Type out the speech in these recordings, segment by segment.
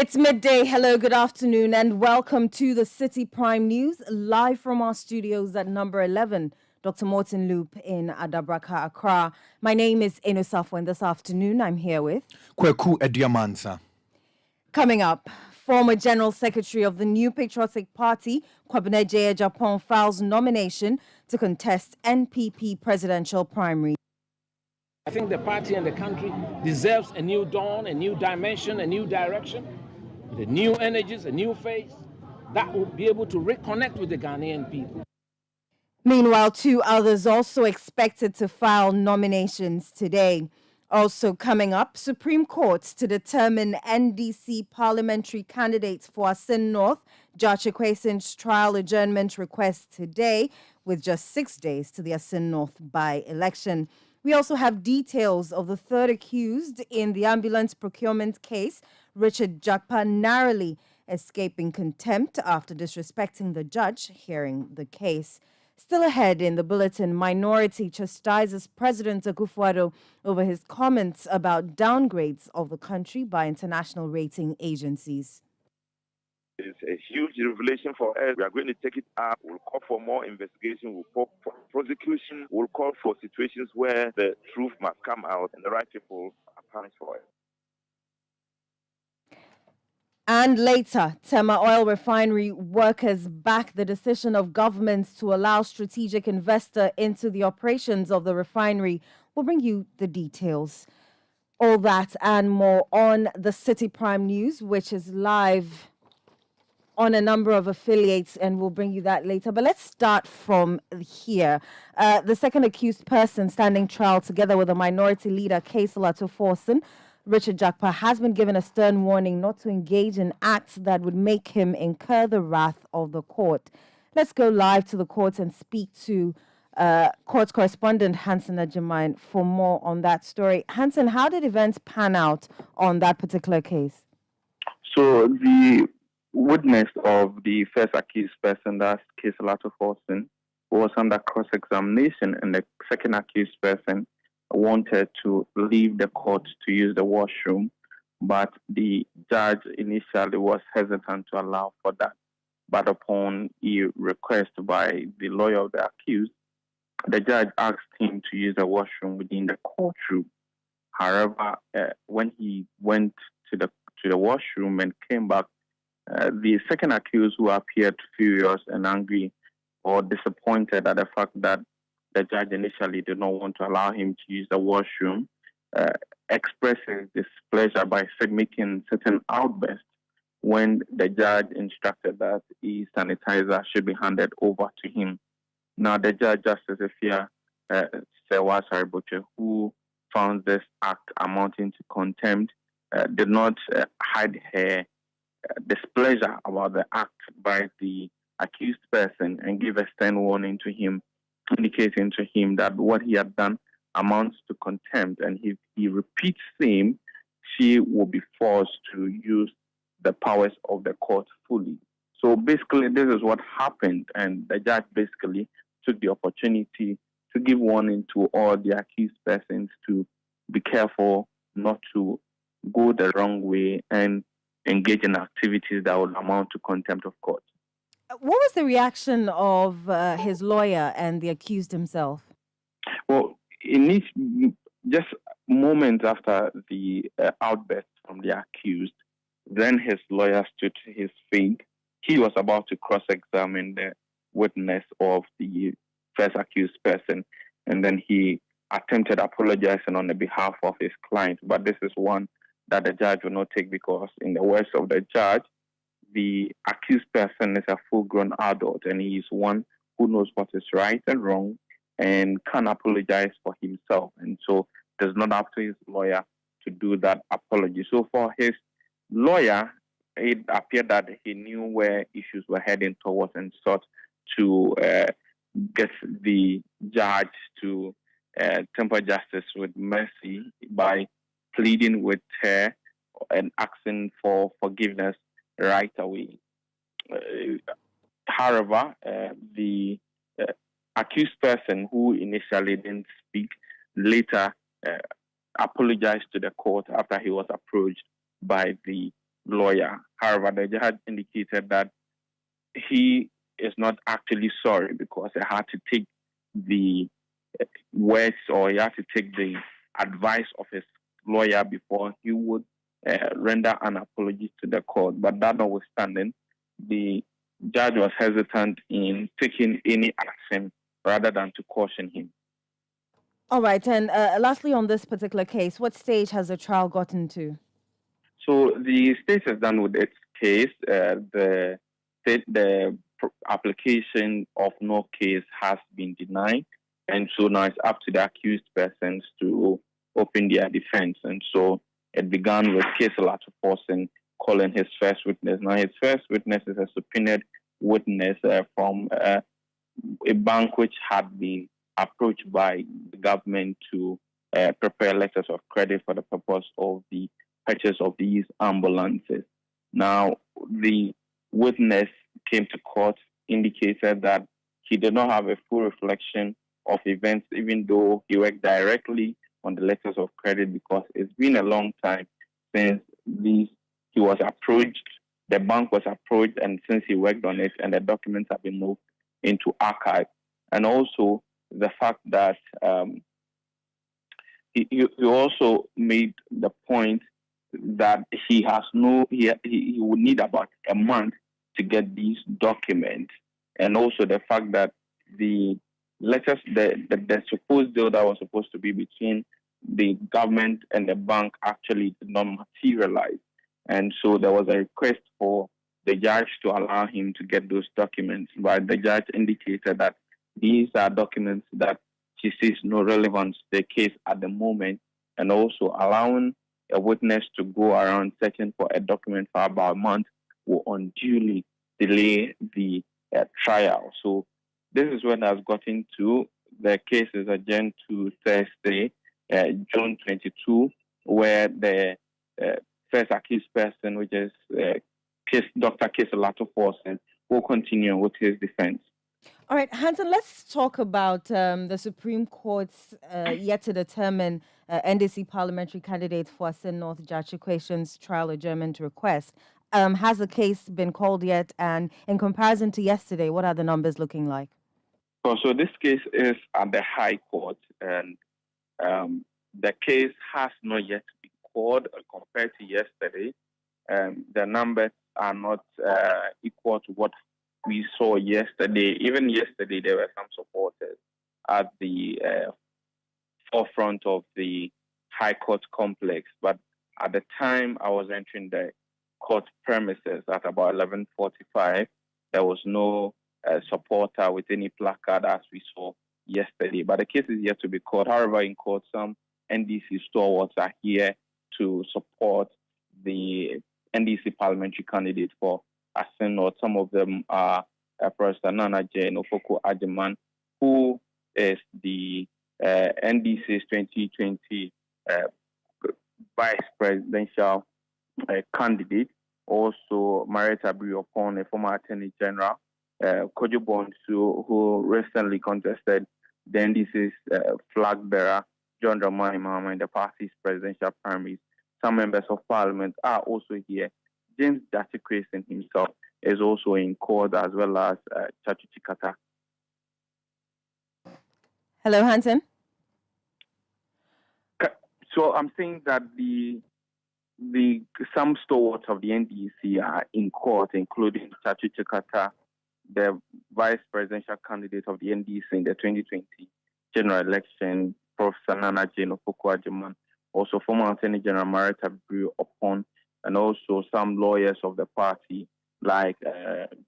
It's midday. Hello, good afternoon, and welcome to the Citi Prime News, live from our studios at number 11, Dr. Morton Loop in Adabraka, Accra. My name is Eno Safo, and this afternoon I'm here with Kweku Ediamansa. Coming up, former General Secretary of the New Patriotic Party, Kwabena Japan, files nomination to contest NPP presidential primary. I think the party and the country deserves a new dawn, a new dimension, a new direction, the new energies, a new face that will be able to reconnect with the Ghanaian people. Meanwhile, two others also expected to file nominations today. Also coming up, Supreme Court to determine NDC parliamentary candidates for Asin North. Judge Ekwesin's trial adjournment request today, with just 6 days to the Asin North by-election. We also have details of the third accused in the ambulance procurement case, Richard Jakpa, narrowly escaping contempt after disrespecting the judge hearing the case. Still ahead in the bulletin, minority chastises President Akufo-Addo over his comments about downgrades of the country by international rating agencies. It's a huge revelation for us. We are going to take it up. We'll call for more investigation. We'll call for prosecution. We'll call for situations where the truth must come out and the right people are punished for it. And later, Tema Oil Refinery workers back the decision of governments to allow strategic investor into the operations of the refinery. We'll bring you the details. All that and more on the Citi Prime News, which is live on a number of affiliates, and we'll bring you that later. But let's start from here. The second accused person standing trial together with a minority leader, Kaisala Toforson, Richard Jakpa, has been given a stern warning not to engage in acts that would make him incur the wrath of the court. Let's go live to the court and speak to court correspondent Hansen Ajimine for more on that story. Hansen, how did events pan out on that particular case? So the witness of the first accused person, that's Kaisala Toforson, was under cross-examination, and the second accused person wanted to leave the court to use the washroom, but the judge initially was hesitant to allow for that. But upon a request by the lawyer of the accused, the judge asked him to use the washroom within the courtroom. However, when he went to the washroom and came back, the second accused, who appeared furious and angry or disappointed at the fact that the judge initially did not want to allow him to use the washroom, expressing displeasure by making certain outbursts when the judge instructed that a sanitizer should be handed over to him. Now, the judge, Justice Efia Sewa Sariboche, who found this act amounting to contempt, did not hide her displeasure about the act by the accused person and gave a stern warning to him, indicating to him that what he had done amounts to contempt, and if he repeats same, she will be forced to use the powers of the court fully. So basically, this is what happened, and the judge basically took the opportunity to give warning to all the accused persons to be careful not to go the wrong way and engage in activities that would amount to contempt of court. What was the reaction of his lawyer and the accused himself? Well, just moments after the outburst from the accused, then his lawyer stood to his feet. He was about to cross-examine the witness of the first accused person, and then he attempted apologizing on the behalf of his client. But this is one that the judge will not take, because in the words of the judge, the accused person is a full-grown adult, and he is one who knows what is right and wrong and can apologize for himself. And so it is not up to his lawyer to do that apology. So for his lawyer, it appeared that he knew where issues were heading towards and sought to get the judge to temper justice with mercy by pleading with her and asking for forgiveness right away. However, the accused person, who initially didn't speak, later apologized to the court after he was approached by the lawyer. However, the judge indicated that he is not actually sorry because he had to take the words, or he had to take the advice of his lawyer before he would render an apology to the court. But that notwithstanding, the judge was hesitant in taking any action rather than to caution him. All right. And lastly, on this particular case, what stage has the trial gotten to? So the state is done with its case. The application of no case has been denied. And so now it's up to the accused persons to open their defense. And so it began with Kesela Forsen calling his first witness. Now, his first witness is a subpoenaed witness from a bank which had been approached by the government to prepare letters of credit for the purpose of the purchase of these ambulances. Now, the witness came to court, indicated that he did not have a full reflection of events, even though he worked directly on the letters of credit, because it's been a long time since he was approached, the bank was approached, and since he worked on it, and the documents have been moved into archive. And also the fact that he also made the point that he would need about a month to get these documents, and also the fact that the letters, the supposed deal that was supposed to be between the government and the bank actually did not materialize. And so there was a request for the judge to allow him to get those documents, but the judge indicated that these are documents that she sees no relevance to the case at the moment, and also allowing a witness to go around searching for a document for about a month will unduly delay the trial. So this is what has gotten to. The case is adjourned to Thursday, June 22, where the first accused person, which is Dr. Keselato Forsen, will continue with his defense. All right, Hanson, let's talk about the Supreme Court's yet to determine NDC parliamentary candidate for Asin North Judge Equation's trial adjournment request. Has the case been called yet? And in comparison to yesterday, what are the numbers looking like? So this case is at the High Court, and the case has not yet been called compared to yesterday. The numbers are not equal to what we saw yesterday. Even yesterday, there were some supporters at the forefront of the High Court complex. But at the time I was entering the court premises at about 11:45, there was no supporter with any placard as we saw yesterday. But the case is yet to be called. However, in court, some NDC stalwarts are here to support the NDC parliamentary candidate for Asin North. Some of them are Professor Nana Jane Ofoko Ajiman, who is the NDC's 2020 vice presidential candidate. Also, Marietta Briopon, a former attorney general, Kojo Bonsu, who recently contested the NDC's flag bearer, John Dramani Mahama, in the party's presidential primaries. Some members of parliament are also here. James Dachi Grayson himself is also in court, as well as Chachi Chikata. Hello, Hanson. So I'm saying that some stalwarts of the NDC are in court, including Chachi Chikata, the vice presidential candidate of the NDC in the 2020 general election, Professor Nana Jane Ofoko Ajiman, also former Attorney General Marietta Briopon, and also some lawyers of the party like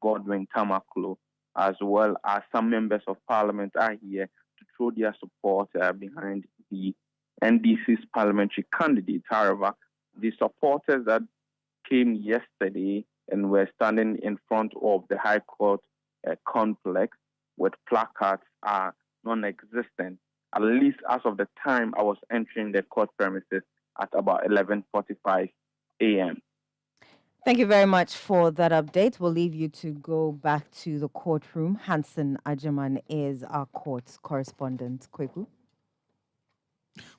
Godwin Tamaklo, as well as some members of parliament are here to throw their support behind the NDC's parliamentary candidate. However, the supporters that came yesterday and were standing in front of the High Court complex with placards are non-existent, at least as of the time I was entering the court premises at about 11:45 a.m. Thank you very much for that update. We'll leave you to go back to the courtroom. Hanson Ajiman is our court correspondent. Kweku.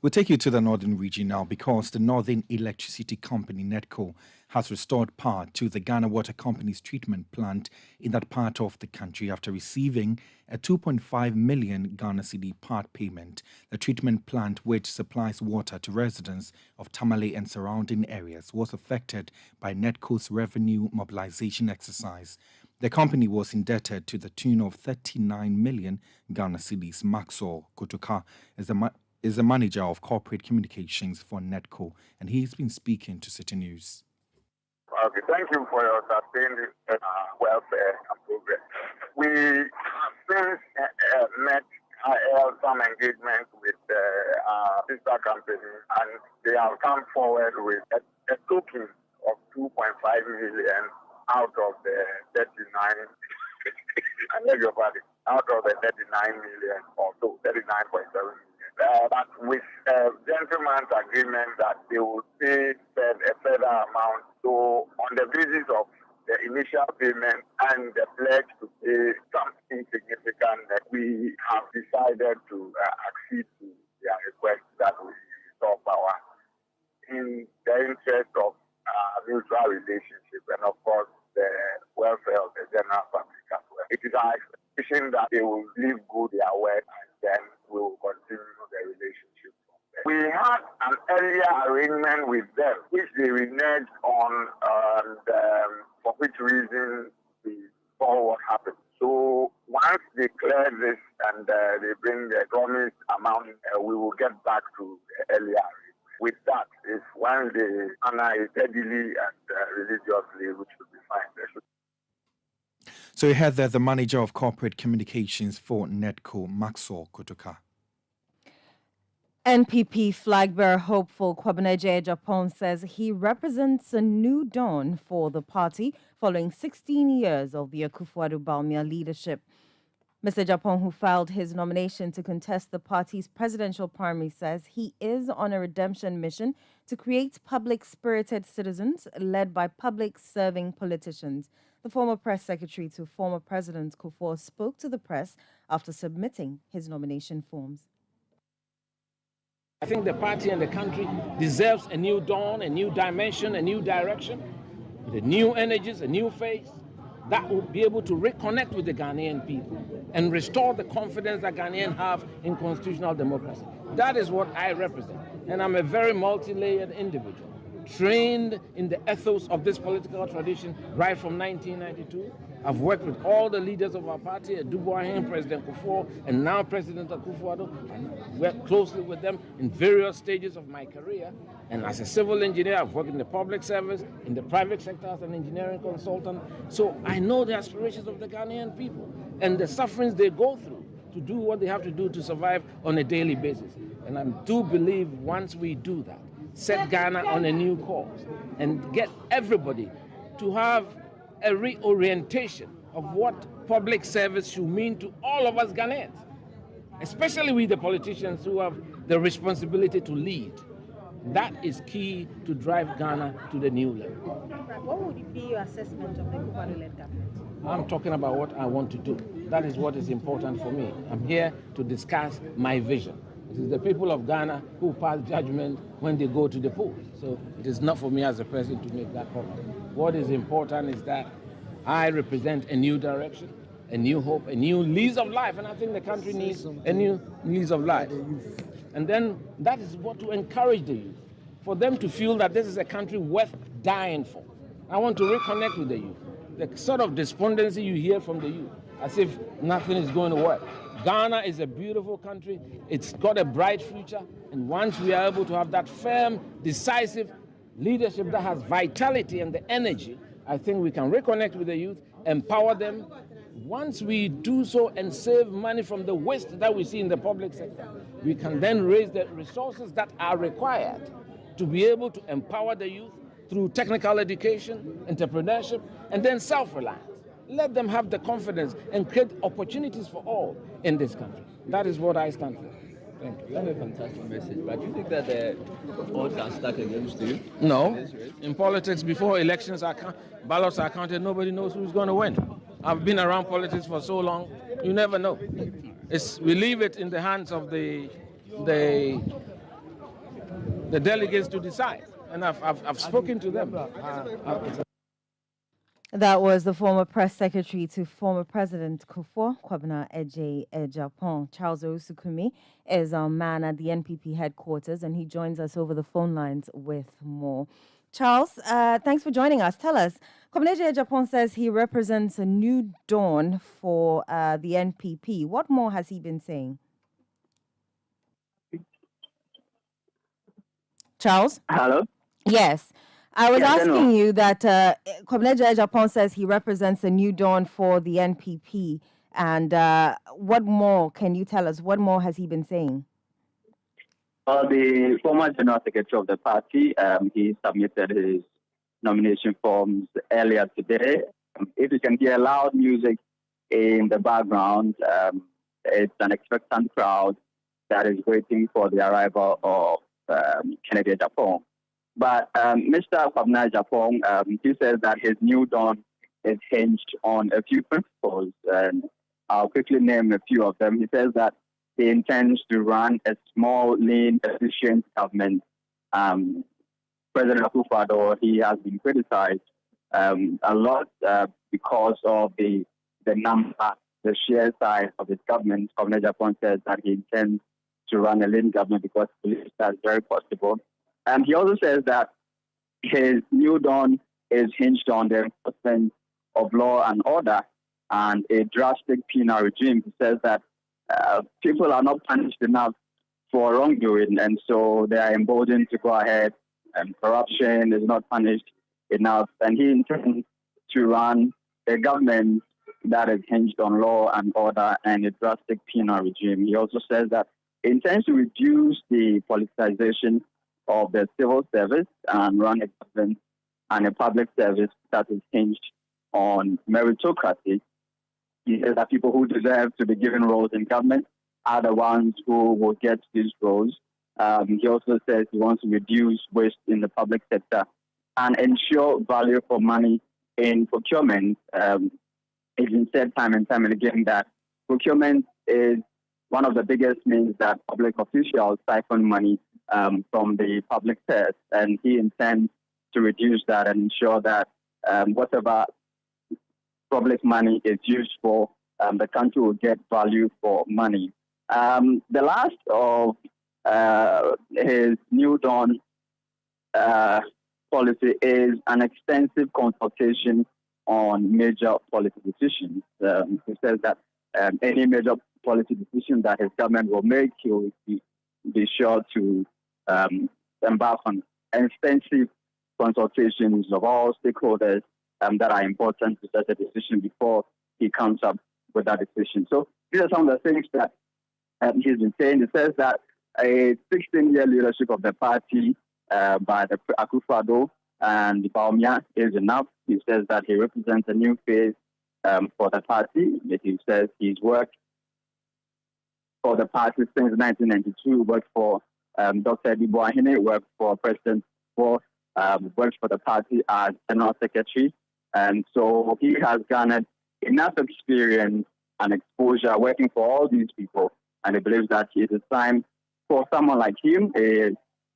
We'll take you to the northern region now because the Northern Electricity Company, Netco, has restored power to the Ghana Water Company's treatment plant in that part of the country after receiving a 2.5 million Ghana cedi part payment. The treatment plant, which supplies water to residents of Tamale and surrounding areas, was affected by Netco's revenue mobilization exercise. The company was indebted to the tune of 39 million Ghana cedis. Maxwell Kotoka is the manager of corporate communications for Netco, and he's been speaking to Citi News. Okay, thank you for your sustained welfare and progress. We have since met some engagement with sister company, and they have come forward with a token of 2.5 million out of the 39. I beg your pardon. Out of the 39 million or so, 39.7 million. But with a gentleman's agreement that they will pay a further amount. So on the basis of the initial payment and the pledge to pay something significant, that we have decided to accede to their request that we restore power in the interest of mutual relationship and of course the welfare of the general public as well. It is our expectation that they will leave good their work and then we will continue the relationship. We had an earlier arrangement with them, which they reneged on, for which reason we saw what happened. So once they clear this and they bring the promised amount, we will get back to the earlier arrangement. With that, if when they honor it steadily and religiously, which will be fine. So you heard that the manager of corporate communications for Netco, Maxwell Kotoka. NPP flag bearer hopeful Kwabeneje Japan says he represents a new dawn for the party following 16 years of the Akufo-Addo Bawumia leadership. Mr. Japan, who filed his nomination to contest the party's presidential primary, says he is on a redemption mission to create public-spirited citizens led by public-serving politicians. The former press secretary to former President Kufuor spoke to the press after submitting his nomination forms. I think the party and the country deserves a new dawn, a new dimension, a new direction, with new energies, a new face that will be able to reconnect with the Ghanaian people and restore the confidence that Ghanaians have in constitutional democracy. That is what I represent. And I'm a very multi-layered individual, trained in the ethos of this political tradition right from 1992. I've worked with all the leaders of our party, Dubois, President Kufuor, and now President Akufo-Addo, and worked closely with them in various stages of my career. And as a civil engineer, I've worked in the public service, in the private sector as an engineering consultant. So I know the aspirations of the Ghanaian people and the sufferings they go through to do what they have to do to survive on a daily basis. And I do believe once we do that, set Ghana on a new course and get everybody to have a reorientation of what public service should mean to all of us Ghanaians, especially we the politicians who have the responsibility to lead. That is key to drive Ghana to the new level. What would be your assessment of the Akufo-Addo-led government? I'm talking about what I want to do. That is what is important for me. I'm here to discuss my vision. It is the people of Ghana who pass judgment when they go to the polls. So it is not for me as a president to make that comment. What is important is that I represent a new direction, a new hope, a new lease of life. And I think the country needs a new lease of life. And then that is what to encourage the youth, for them to feel that this is a country worth dying for. I want to reconnect with the youth. The sort of despondency you hear from the youth, as if nothing is going to work. Ghana is a beautiful country. It's got a bright future. And once we are able to have that firm, decisive leadership that has vitality and the energy, I think we can reconnect with the youth, empower them. Once we do so and save money from the waste that we see in the public sector, we can then raise the resources that are required to be able to empower the youth through technical education, entrepreneurship, and then self-reliance. Let them have the confidence and create opportunities for all in this country. That is what I stand for. Thank you. You have a fantastic message, but do you think that the odds are stacked against you? No. In politics, before elections ballots are counted, nobody knows who's going to win. I've been around politics for so long, you never know. We leave it in the hands of the the delegates to decide. And I've spoken to them. That was the former press secretary to former President Kufuor, Kwabena Eje Japan. Charles Osukumi is our man at the NPP headquarters, and he joins us over the phone lines with more. Charles, thanks for joining us. Tell us, Kwabena Eje Japan says he represents a new dawn for the NPP. What more has he been saying? Charles? Hello? Yes. I was Yes, asking you that Kwabena Eje Japan says he represents a new dawn for the NPP. And what more can you tell us? What more has he been saying? The former general secretary of the party, he submitted his nomination forms earlier today. If you can hear loud music in the background, it's an expectant crowd that is waiting for the arrival of Kennedy Japan. But Mr. Kwabena Japan, he says that his new dawn is hinged on a few principles, and I'll quickly name a few of them. He says that he intends to run a small, lean, efficient government. President Akufo-Addo, he has been criticized a lot because of the number, the sheer size of his government. Kwabena Japan says that he intends to run a lean government because he believes that's very possible. And he also says that his new dawn is hinged on the enforcement of law and order and a drastic penal regime. He says that people are not punished enough for wrongdoing, and so they are emboldened to go ahead, and corruption is not punished enough. And he intends to run a government that is hinged on law and order and a drastic penal regime. He also says that he intends to reduce the politicization of the civil service and run a government and a public service that is hinged on meritocracy. He says that people who deserve to be given roles in government are the ones who will get these roles. He also says he wants to reduce waste in the public sector and ensure value for money in procurement. It's been said time and time and again that procurement is one of the biggest means that public officials siphon money from the public purse, and he intends to reduce that and ensure that whatever public money is used for, the country will get value for money. The last of his new dawn policy is an extensive consultation on major policy decisions. He says that any major policy decision that his government will make, he will be sure to embark on extensive consultations of all stakeholders that are important to such a decision before he comes up with that decision. So these are some of the things that he's been saying. He says that a 16-year leadership of the party by the Akufo-Addo and Bawumia is enough. He says that he represents a new phase for the party. He says he's worked for the party since 1992, worked for Dr. Edibo Ahine, worked for President Kufuor, worked for the party as General Secretary. And so he has garnered enough experience and exposure working for all these people. And he believes that it is time for someone like him, a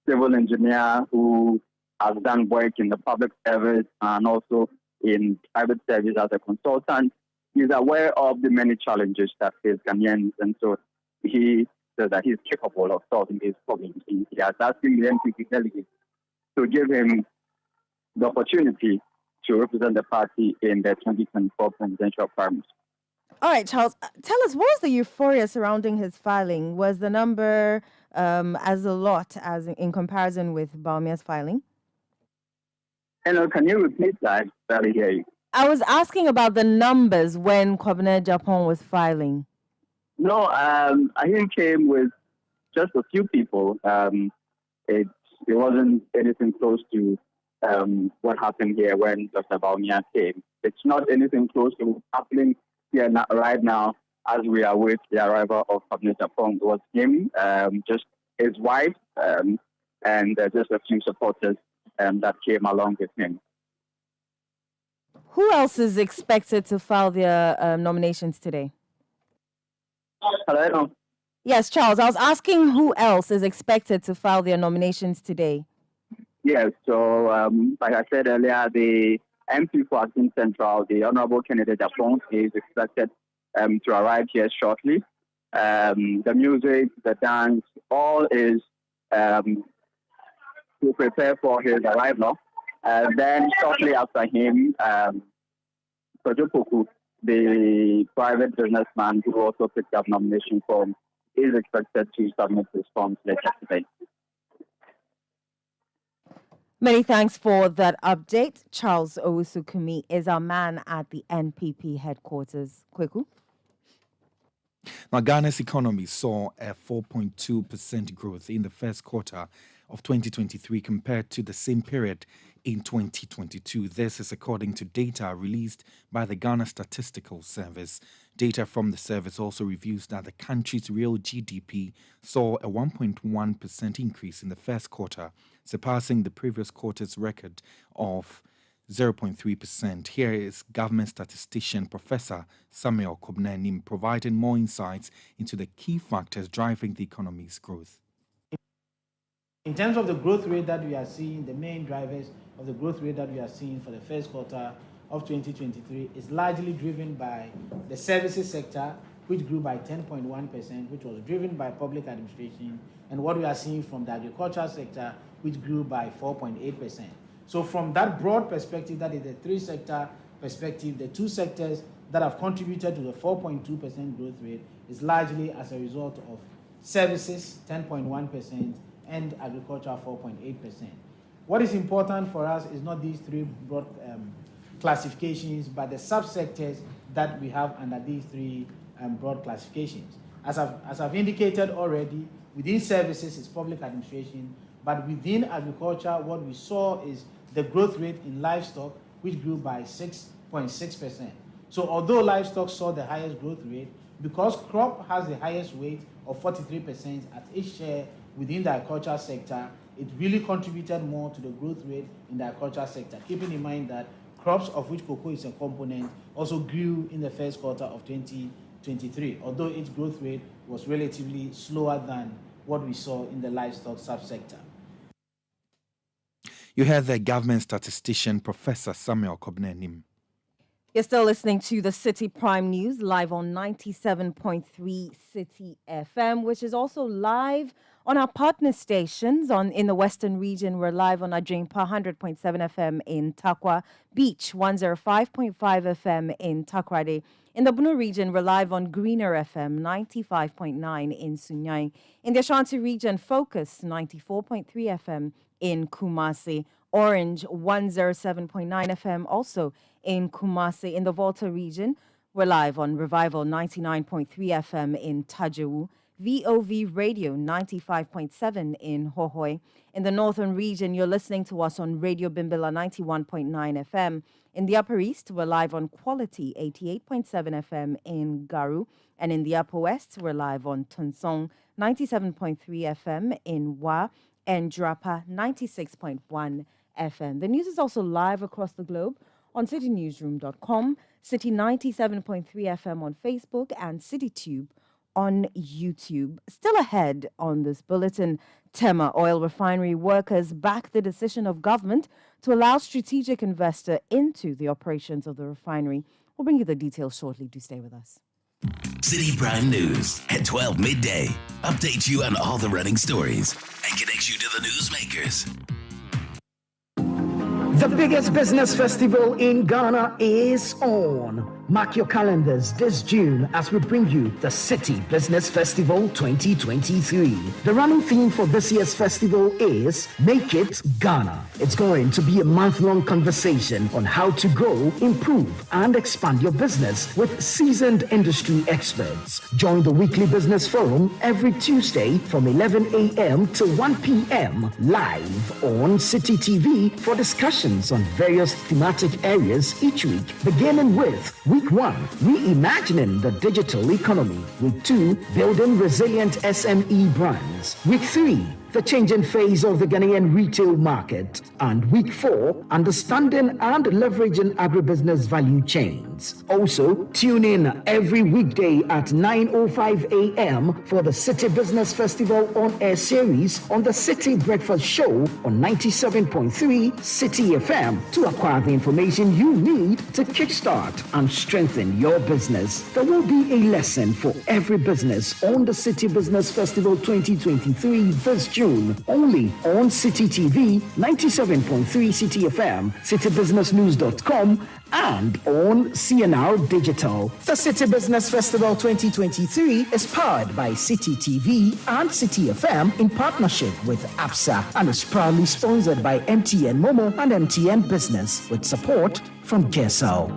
civil engineer who has done work in the public service and also in private service as a consultant. He's aware of the many challenges that face Ghanaians. And so he says that he's capable of solving these problems. He has asked the NPP delegates to give him the opportunity to represent the party in the 2024 presidential primaries. All right, Charles, tell us, what was the euphoria surrounding his filing? Was the number as a lot as in comparison with Bawumia's filing? Hello, can you repeat that? Barely hear you. I was asking about the numbers when Kwabena Japan was filing. No, I think came with just a few people. It wasn't anything close to what happened here when Dr. Bawumia came. It's not anything close to what's happening here right now as we await the arrival of Kwabena Japan. It was him, just his wife, and just a few supporters that came along with him. Who else is expected to file their nominations today? Hello. Yes, Charles, I was asking who else is expected to file their nominations today. Yes, so like I said earlier, the MP for Asin Central, the Honorable Kennedy Japon, is expected to arrive here shortly. The music, the dance, all is to prepare for his arrival. Then shortly after him, Sojopoku, the private businessman who also picked up nomination form, is expected to submit his forms later today. Many thanks for that update. Charles Owusukumi is our man at the NPP headquarters. Kweku. Now, Ghana's economy saw a 4.2% growth in the first quarter of 2023 compared to the same period in 2022. This is according to data released by the Ghana Statistical Service. Data from the service also reveals that the country's real GDP saw a 1.1% increase in the first quarter, surpassing the previous quarter's record of 0.3%. Here is government statistician Professor Asamoah Gyan providing more insights into the key factors driving the economy's growth. In terms of the growth rate that we are seeing, the main drivers of the growth rate that we are seeing for the first quarter of 2023 is largely driven by the services sector, which grew by 10.1%, which was driven by public administration, and what we are seeing from the agricultural sector, which grew by 4.8%. So from that broad perspective, that is the three-sector perspective, the two sectors that have contributed to the 4.2% growth rate is largely as a result of services, 10.1%, and agriculture, 4.8%. What is important for us is not these three broad classifications, but the subsectors that we have under these three broad classifications. As I've indicated already, within services is public administration, but within agriculture, what we saw is the growth rate in livestock, which grew by 6.6%. So although livestock saw the highest growth rate, because crop has the highest weight of 43% at its share within the agriculture sector, it really contributed more to the growth rate in the agriculture sector, keeping in mind that crops, of which cocoa is a component, also grew in the first quarter of 2023, although its growth rate was relatively slower than what we saw in the livestock subsector. You heard the government statistician, Professor Asamoah Gyan. You're still listening to the Citi Prime News live on 97.3 Citi FM, which is also live on our partner stations. In the Western region, we're live on Adjumpa 100.7 FM in Takwa, Beach 105.5 FM in Takoradi. In the Bunu region, we're live on Greener FM 95.9 in Sunyang. In the Ashanti region, Focus 94.3 FM in Kumasi. Orange 107.9 FM also in Kumasi. In the Volta region, we're live on Revival 99.3 FM in Tajawu. VOV Radio 95.7 in Hohoi. In the northern region, you're listening to us on Radio Bimbilla 91.9 FM. In the Upper East, we're live on Quality 88.7 FM in Garu. And in the Upper West, we're live on Tunsong 97.3 FM in Wa and Drapa 96.1 FM. The news is also live across the globe on citynewsroom.com, City 97.3 FM on Facebook, and CityTube on YouTube. Still ahead on this bulletin, Tema Oil Refinery workers back the decision of government to allow strategic investor into the operations of the refinery. We'll bring you the details shortly. Do stay with us. Citi Prime News at 12 midday. Updates you on all the running stories and connects you to the newsmakers. The biggest business festival in Ghana is on. Mark your calendars this June as we bring you the Citi Business Festival 2023. The running theme for this year's festival is Make It Ghana. It's going to be a month-long conversation on how to grow, improve, and expand your business with seasoned industry experts. Join the weekly business forum every Tuesday from 11 a.m. to 1 p.m. live on Citi TV for discussions on various thematic areas each week, beginning with Week 1, reimagining the digital economy. Week 2, building resilient SME brands. Week 3, the changing phase of the Ghanaian retail market. And Week 4, understanding and leveraging agribusiness value chain. Jones. Also, tune in every weekday at 9:05 a.m. for the City Business Festival on-air series on the City Breakfast Show on 97.3 City FM to acquire the information you need to kickstart and strengthen your business. There will be a lesson for every business on the City Business Festival 2023 this June, only on City TV, 97.3 City FM, citybusinessnews.com, and on CNR Digital. The City Business Festival 2023 is powered by City TV and City FM in partnership with APSA and is proudly sponsored by MTN Momo and MTN Business with support from GESO.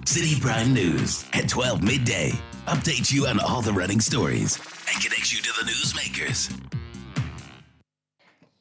Citi Prime News at 12 midday. Updates you on all the running stories and connects you to the newsmakers.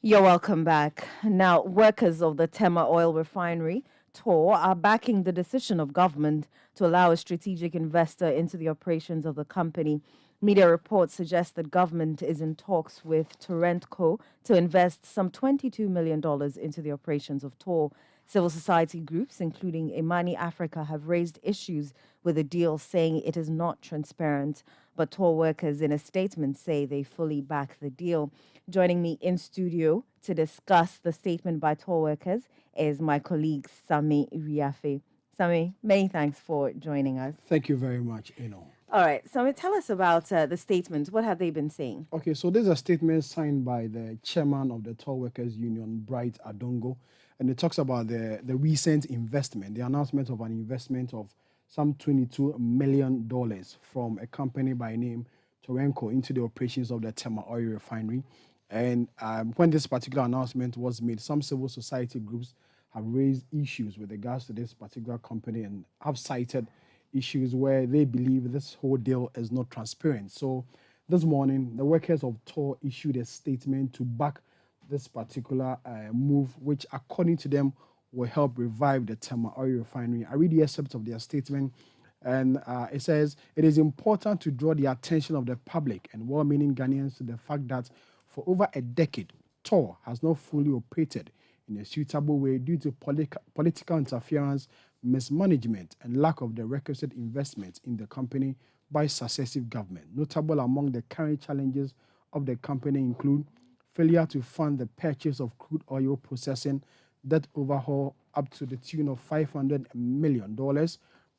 You're welcome back. Now, workers of the Tema Oil Refinery, TOR, are backing the decision of government to allow a strategic investor into the operations of the company. Media reports suggest that government is in talks with Netco to invest some $22 million into the operations of TOR. Civil society groups, including Imani Africa, have raised issues with the deal, saying it is not transparent. But TOR workers, in a statement, say they fully back the deal. Joining me in studio to discuss the statement by TOR workers is my colleague, Sami Riafe. Sami, many thanks for joining us. Thank you very much, Eno. All right, Sami, tell us about the statement. What have they been saying? Okay, so there's a statement signed by the chairman of the TOR Workers Union, Bright Adongo, and it talks about the recent investment, the announcement of an investment of some $22 million from a company by name Netco into the operations of the Tema Oil Refinery. And when this particular announcement was made, some civil society groups have raised issues with regards to this particular company and have cited issues where they believe this whole deal is not transparent. So this morning, the workers of TOR issued a statement to back this particular move, which according to them will help revive the Tema Oil Refinery. I read the excerpt of their statement, and it says, it is important to draw the attention of the public and well-meaning Ghanaians to the fact that for over a decade, TOR has not fully operated in a suitable way due to political interference, mismanagement, and lack of the requisite investment in the company by successive government. Notable among the current challenges of the company include failure to fund the purchase of crude oil processing, debt overhaul up to the tune of $500 million,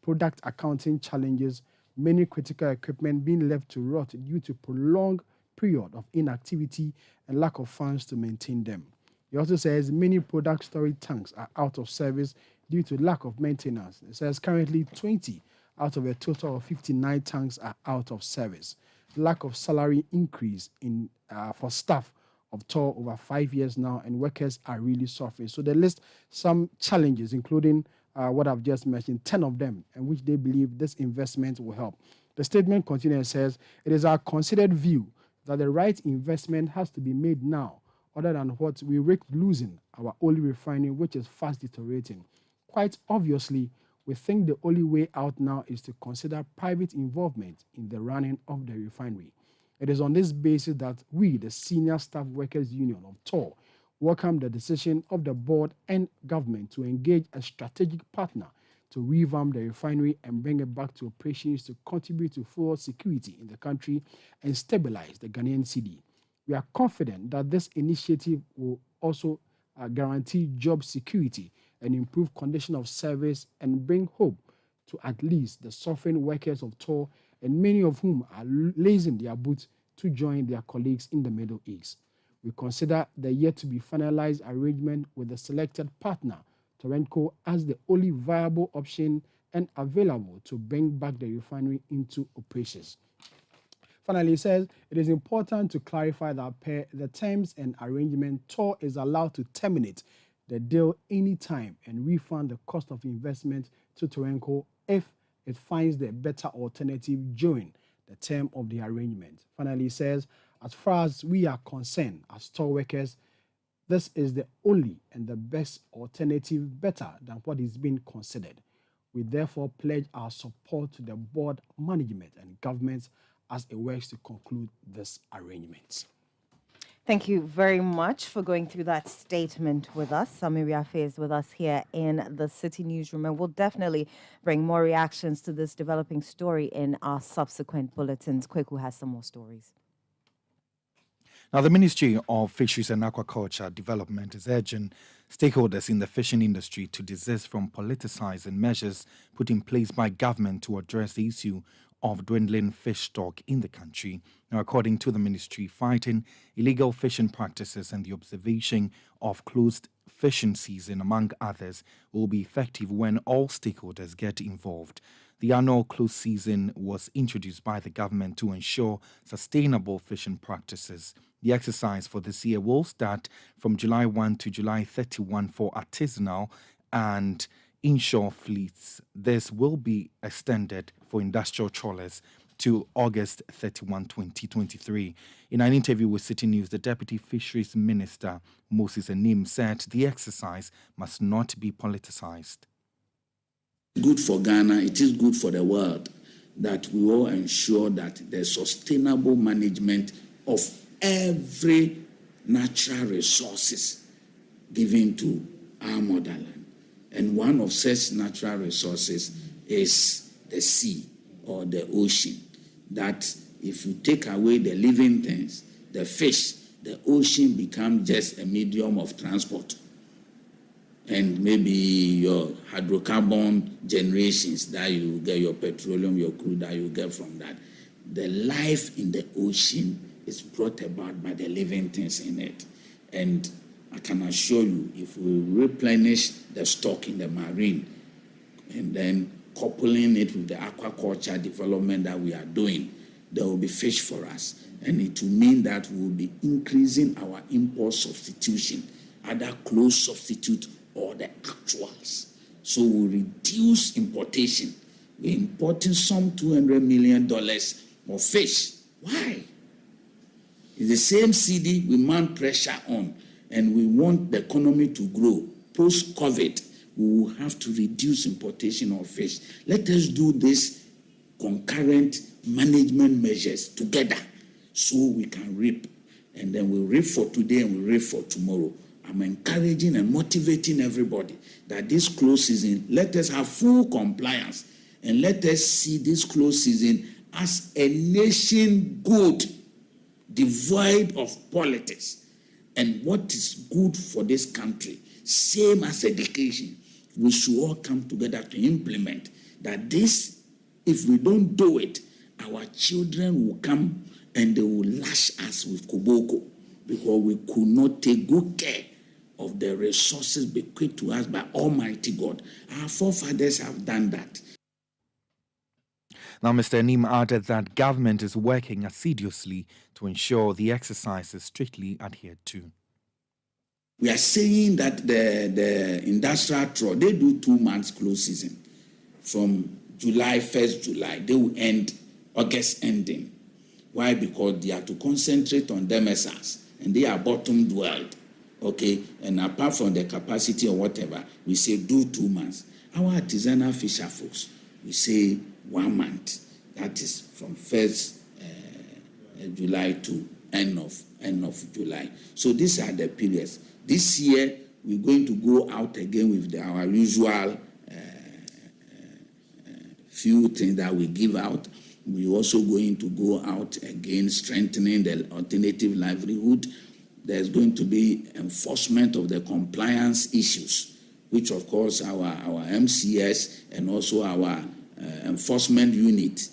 product accounting challenges, many critical equipment being left to rot due to prolonged period of inactivity and lack of funds to maintain them. He also says many product storage tanks are out of service due to lack of maintenance. It says currently 20 out of a total of 59 tanks are out of service. Lack of salary increase for staff of TOR over 5 years now, and workers are really suffering. So they list some challenges, including what I've just mentioned, 10 of them, and which they believe this investment will help. The statement continues and says, it is our considered view that the right investment has to be made now, other than what we risk losing our oil refining, which is fast deteriorating. Quite obviously, we think the only way out now is to consider private involvement in the running of the refinery. It is on this basis that we, the Senior Staff Workers Union of TOR, welcome the decision of the board and government to engage a strategic partner to revamp the refinery and bring it back to operations to contribute to fuel security in the country and stabilize the Ghanaian cedi. We are confident that this initiative will also guarantee job security and improve condition of service and bring hope to at least the suffering workers of TOR, and many of whom are lacing their boots to join their colleagues in the Middle East. We consider the yet to be finalized arrangement with the selected partner, Netco, as the only viable option and available to bring back the refinery into operations. Finally, it says it is important to clarify that per the terms and arrangement, TOR is allowed to terminate the deal anytime and refund the cost of investment to Netco if it finds the better alternative during the term of the arrangement. Finally, it says, as far as we are concerned as TOR workers, this is the only and the best alternative, better than what is being considered. We therefore pledge our support to the board, management, and government as it works to conclude this arrangement. Thank you very much for going through that statement with us. Samiri Afe is with us here in the City Newsroom, and we'll definitely bring more reactions to this developing story in our subsequent bulletins. Kweku has some more stories. Now, the Ministry of Fisheries and Aquaculture Development is urging stakeholders in the fishing industry to desist from politicizing measures put in place by government to address the issue of dwindling fish stock in the country. Now, according to the ministry, fighting illegal fishing practices and the observation of closed fishing season, among others, will be effective when all stakeholders get involved. The annual closed season was introduced by the government to ensure sustainable fishing practices. The exercise for this year will start from July 1 to July 31 for artisanal and inshore fleets. This will be extended for industrial trawlers to August 31, 2023. In an interview with City News, the Deputy Fisheries Minister, Moses Anim, said the exercise must not be politicized. Good for Ghana, it is good for the world that we all ensure that there's sustainable management of every natural resources given to our motherland. And one of such natural resources is the sea or the ocean. That if you take away the living things, the fish, the ocean becomes just a medium of transport. And maybe your hydrocarbon generations that you get, your petroleum, your crude that you get from that. The life in the ocean is brought about by the living things in it. And I can assure you, if we replenish the stock in the marine and then coupling it with the aquaculture development that we are doing, there will be fish for us. And it will mean that we will be increasing our import substitution, either close substitute or the actuals. So we reduce importation. We're importing some $200 million of fish. Why? It's the same CD we mount pressure on, and we want the economy to grow. Post-COVID, we will have to reduce importation of fish. Let us do this concurrent management measures together so we can reap. And then we'll reap for today and we'll reap for tomorrow. I'm encouraging and motivating everybody that this close season, let us have full compliance and let us see this close season as a nation good, devoid of politics. And what is good for this country, same as education, we should all come together to implement that this, if we don't do it, our children will come and they will lash us with koboko because we could not take good care of the resources bequeathed to us by Almighty God. Our forefathers have done that. Now, Mr. Anim added that government is working assiduously to ensure the exercise is strictly adhered to. We are saying that the industrial trawl, they do 2 months close season. From July, 1st July, they will end August ending. Why? Because they have to concentrate on MSRs and they are bottom dwelled. Okay, and apart from the capacity or whatever, we say do 2 months. Our artisanal fisher folks, we say 1 month. That is from 1st July to end of July. So these are the periods. This year, we're going to go out again with our usual few things that we give out. We're also going to go out again, strengthening the alternative livelihood. There's going to be enforcement of the compliance issues, which of course our MCS and also our enforcement unit,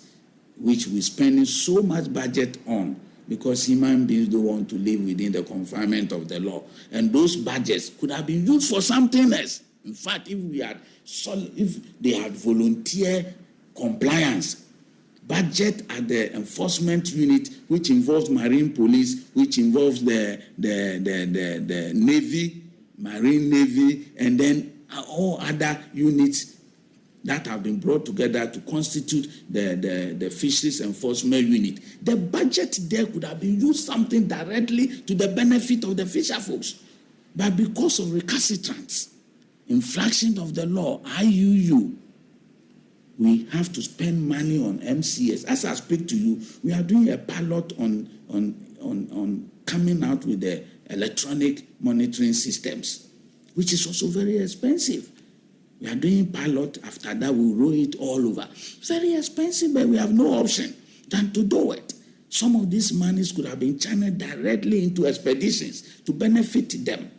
which we're spending so much budget on because human beings don't want to live within the confinement of the law. And those budgets could have been used for something else. In fact, if they had volunteer compliance, budget at the enforcement unit, which involves marine police, which involves the Navy, Marine Navy, and then all other units that have been brought together to constitute the Fisheries Enforcement Unit. The budget there could have been used something directly to the benefit of the fisher folks. But because of recalcitrants, infraction of the law, IUU, we have to spend money on MCS. As I speak to you, we are doing a pilot on coming out with the electronic monitoring systems, which is also very expensive. We are doing pilot. After that, we roll it all over. Very expensive, but we have no option than to do it. Some of these monies could have been channeled directly into expeditions to benefit them.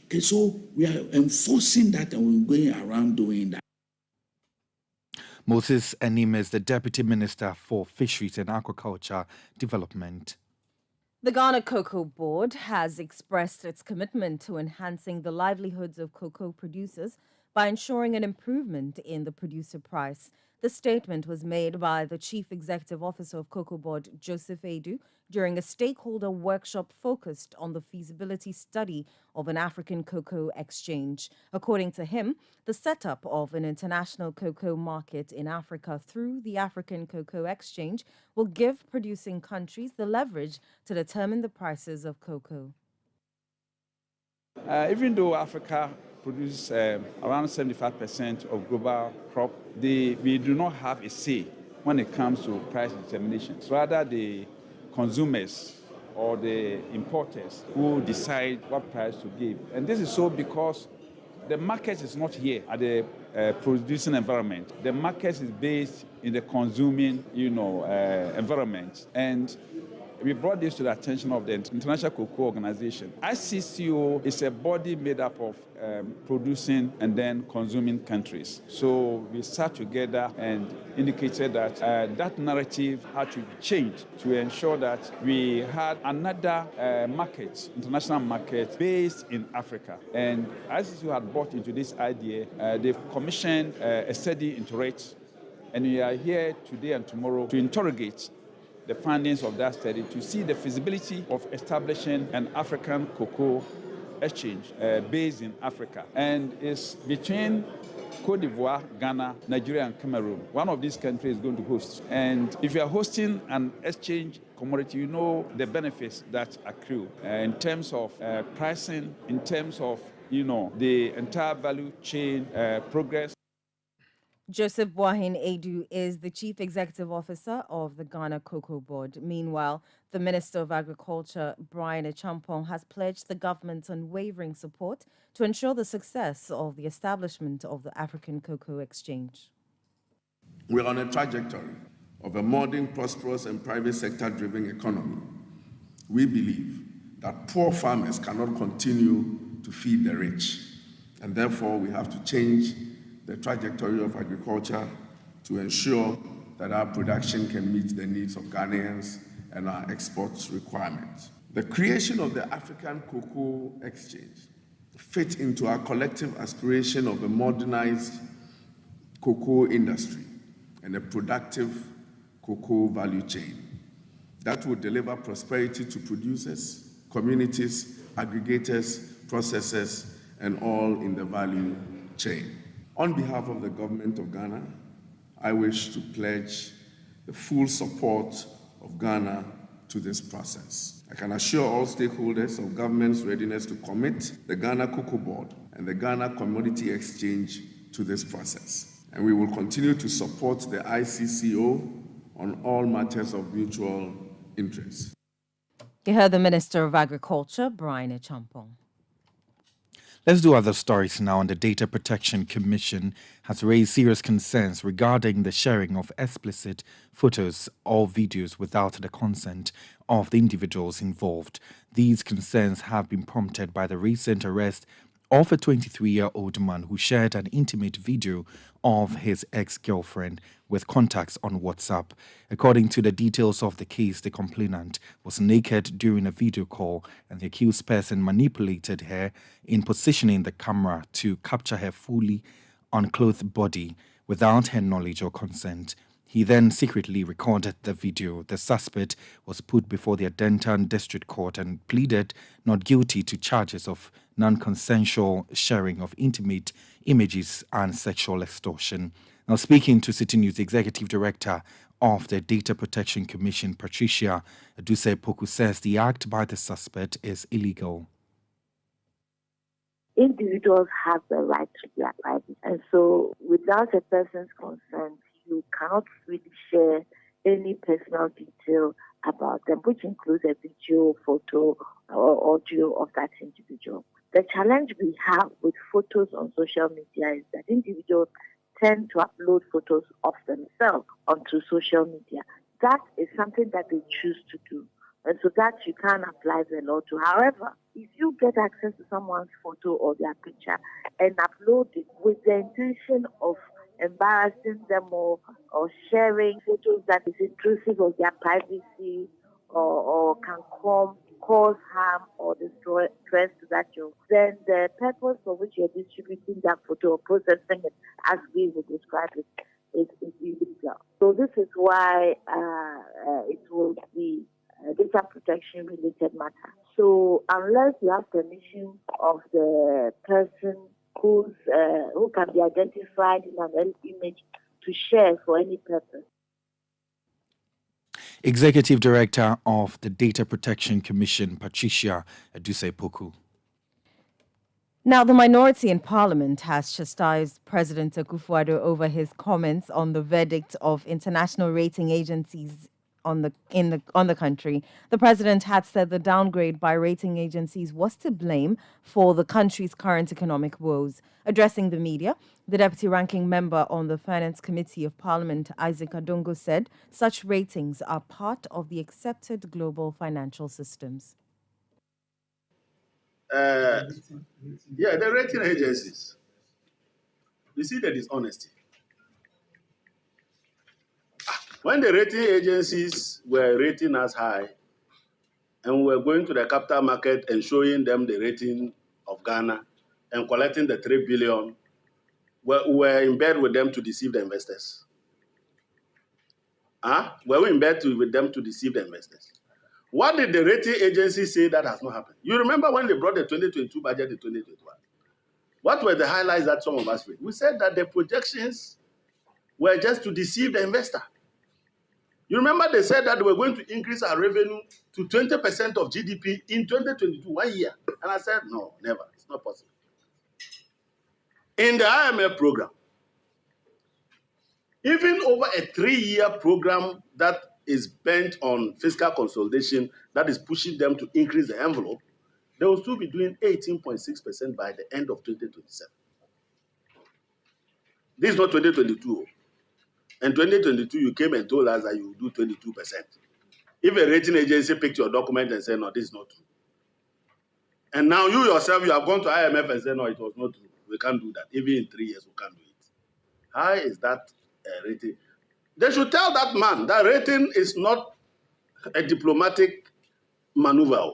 Okay, so we are enforcing that and we're going around doing that. Moses Enim is the Deputy Minister for Fisheries and Aquaculture Development. The Ghana Cocoa Board has expressed its commitment to enhancing the livelihoods of cocoa producers by ensuring an improvement in the producer price. The statement was made by the Chief Executive Officer of Cocoa Board, Joseph Edu, during a stakeholder workshop focused on the feasibility study of an African cocoa exchange. According to him, the setup of an international cocoa market in Africa through the African Cocoa Exchange will give producing countries the leverage to determine the prices of cocoa. Even though Africa produces around 75% of global crop, we do not have a say when it comes to price determination. Rather, the consumers or the importers who decide what price to give. And this is so because the market is not here at the producing environment. The market is based in the consuming, environment. And we brought this to the attention of the International Cocoa Organization. ICCO is a body made up of producing and then consuming countries. So we sat together and indicated that that narrative had to be changed to ensure that we had another market, international market, based in Africa. And ICCO had bought into this idea. They've commissioned a study into it. And we are here today and tomorrow to interrogate the findings of that study to see the feasibility of establishing an African cocoa exchange based in Africa. And it's between Cote d'Ivoire, Ghana, Nigeria, and Cameroon. One of these countries is going to host. And if you are hosting an exchange commodity, you know the benefits that accrue in terms of pricing, in terms of, the entire value chain progress. Joseph Boahin Edu is the Chief Executive Officer of the Ghana Cocoa Board. Meanwhile, the Minister of Agriculture, Brian Achampong, has pledged the government's unwavering support to ensure the success of the establishment of the African Cocoa Exchange. We're on a trajectory of a modern, prosperous, and private sector-driven economy. We believe that poor farmers cannot continue to feed the rich, and therefore we have to change the trajectory of agriculture to ensure that our production can meet the needs of Ghanaians and our exports requirements. The creation of the African Cocoa Exchange fits into our collective aspiration of a modernized cocoa industry and a productive cocoa value chain that will deliver prosperity to producers, communities, aggregators, processors, and all in the value chain. On behalf of the government of Ghana, I wish to pledge the full support of Ghana to this process. I can assure all stakeholders of government's readiness to commit the Ghana Cocoa Board and the Ghana Commodity Exchange to this process. And we will continue to support the ICCO on all matters of mutual interest. You heard the Minister of Agriculture, Brian Achampong. Let's do other stories now. And the Data Protection Commission has raised serious concerns regarding the sharing of explicit photos or videos without the consent of the individuals involved. These concerns have been prompted by the recent arrest of a 23-year-old man who shared an intimate video of his ex-girlfriend with contacts on WhatsApp. According to the details of the case, the complainant was naked during a video call, and the accused person manipulated her in positioning the camera to capture her fully unclothed body without her knowledge or consent. He then secretly recorded the video. The suspect was put before the Adentan District Court and pleaded not guilty to charges of non-consensual sharing of intimate images and sexual extortion. Now, speaking to Citi News, the Executive Director of the Data Protection Commission, Patricia Adusei-Poku, says the act by the suspect is illegal. Individuals have the right to their privacy, and so without a person's consent, you cannot really share any personal detail about them, which includes a video, photo, or audio of that individual. The challenge we have with photos on social media is that individuals tend to upload photos of themselves onto social media. That is something that they choose to do. And so that you can't apply the law to. However, if you get access to someone's photo or their picture and upload it with the intention of embarrassing them or sharing photos that is intrusive of their privacy or can cause harm or destroy threats to that job, then the purpose for which you're distributing that photo or processing it, as we would describe it, is illegal. So this is why it will be a data protection related matter. So unless you have permission of the person who can be identified in an image to share for any purpose. Executive Director of the Data Protection Commission, Patricia Adusei-Poku. Now, the minority in Parliament has chastised President Akufo-Addo over his comments on the verdict of international rating agencies on the country. The president had said the downgrade by rating agencies was to blame for the country's current economic woes. Addressing the media, the deputy ranking member on the Finance Committee of Parliament, Isaac Adongo, said such ratings are part of the accepted global financial systems. The rating agencies, you see the dishonesty. When the rating agencies were rating us high, and we were going to the capital market and showing them the rating of Ghana and collecting the 3 billion, we were in bed with them to deceive the investors. Were we in bed with them to deceive the investors? What did the rating agency say that has not happened? You remember when they brought the 2022 budget in 2021? What were the highlights that some of us read? We said that the projections were just to deceive the investor. You remember they said that they were going to increase our revenue to 20% of GDP in 2022, 1 year. And I said, no, never. It's not possible. In the IMF program, even over a 3-year program that is bent on fiscal consolidation, that is pushing them to increase the envelope, they will still be doing 18.6% by the end of 2027. This is not 2022. In 2022, you came and told us that you will do 22%. If a rating agency picked your document and said, no, this is not true. And now you yourself, you have gone to IMF and said, no, it was not true. We can't do that. Even in 3 years, we can't do it. How is that rating? They should tell that man that rating is not a diplomatic maneuver.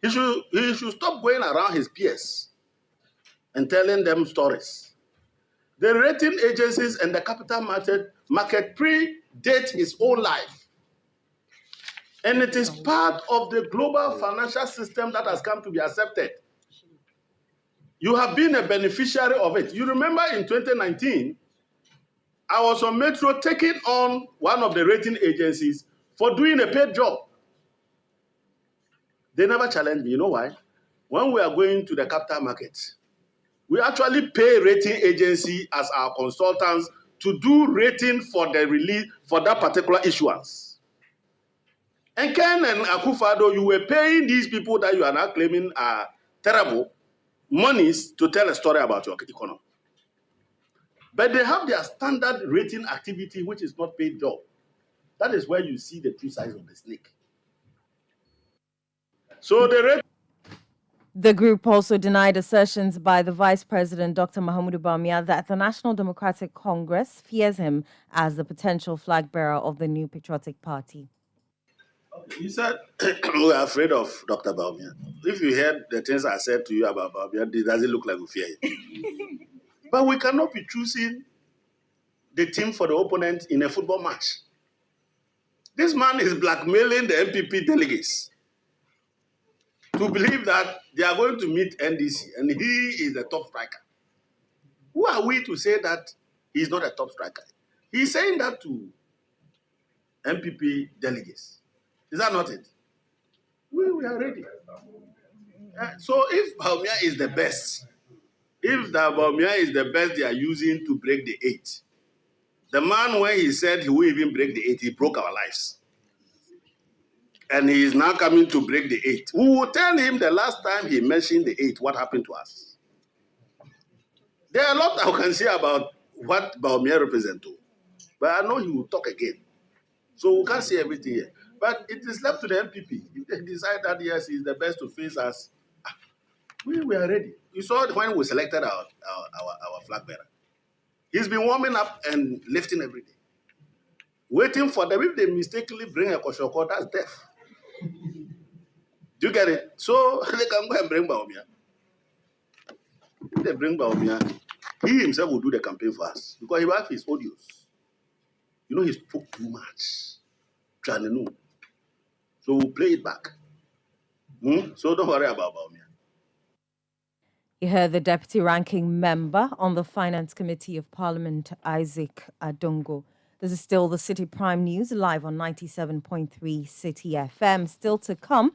He should stop going around his peers and telling them stories. The rating agencies and the capital market predate his own life. And it is part of the global financial system that has come to be accepted. You have been a beneficiary of it. You remember in 2019, I was on Metro taking on one of the rating agencies for doing a paid job. They never challenged me. You know why? When we are going to the capital markets, we actually pay rating agency as our consultants to do rating for the release for that particular issuance. And Ken and Akufo-Addo, you were paying these people that you are now claiming are terrible monies to tell a story about your economy. But they have their standard rating activity, which is not paid job. That is where you see the two sides of the snake. So the group also denied assertions by the Vice President, Dr. Mahamudu Bawumia, that the National Democratic Congress fears him as the potential flag bearer of the new patriotic party. You said we are afraid of Dr. Bawumia. If you heard the things I said to you about Bawumia, it doesn't look like we fear him. But we cannot be choosing the team for the opponent in a football match. This man is blackmailing the MPP delegates to believe that they are going to meet NDC and he is the top striker. Who are we to say that he is not a top striker? He is saying that to MPP delegates. Is that not it? We are ready. So if Bawumia is the best, if the Bawumia is the best they are using to break the 8, the man, when he said he will even break the 8, he broke our lives. And he is now coming to break the 8. We will tell him the last time he mentioned the 8, what happened to us. There are a lot I can say about what Baumia represents, but I know he will talk again. So we can't say everything here. But it is left to the MPP. If they decide that yes, he's the best to face us, we are ready. You saw when we selected our flag bearer. He's been warming up and lifting every day. Waiting for them. If they mistakenly bring a Koshoko, that's death. Do you get it? So they can go and bring Baumia. If they bring Baumia, he himself will do the campaign for us because he will have his audios. You know, he spoke too much. So we'll play it back. So don't worry about Baumia. You heard the Deputy Ranking Member on the Finance Committee of Parliament, Isaac Adongo. This is still the Citi Prime News, live on 97.3 Citi FM. Still to come,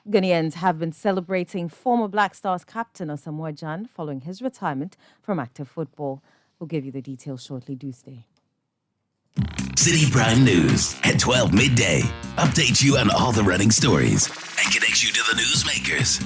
Ghanaians have been celebrating former Black Stars captain Asamoah Gyan following his retirement from active football. We'll give you the details shortly. Do stay. Citi Prime News at 12 midday. Update you on all the running stories and connects you to the newsmakers.